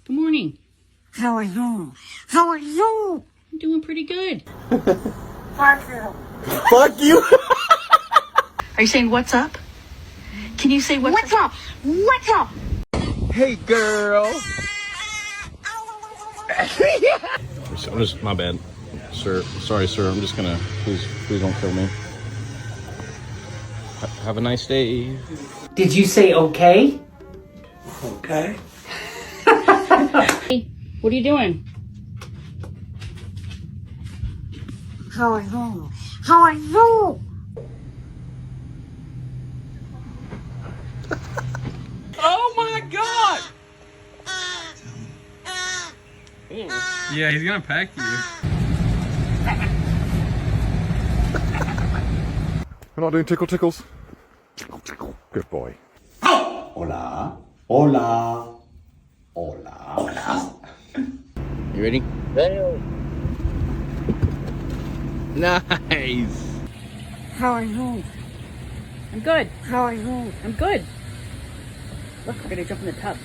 Good morning. How are you? How are you? I'm doing pretty good. Fuck you. Fuck you. Are you saying what's up? Can you say what's up? What's up? Hey, girl. I'm just, my bad, sir. Sorry, sir. I'm just gonna, please don't kill me. Have a nice day. Did you say okay? Okay. Hey, what are you doing? How are you? How are you? Oh my God! Yeah, he's gonna pack you. We're not doing tickles. Tickle. Good boy. Hola, hola, hola, hola. You ready? Nice. How are you? I'm good. How are you? I'm good. Look, we're gonna jump in the tub.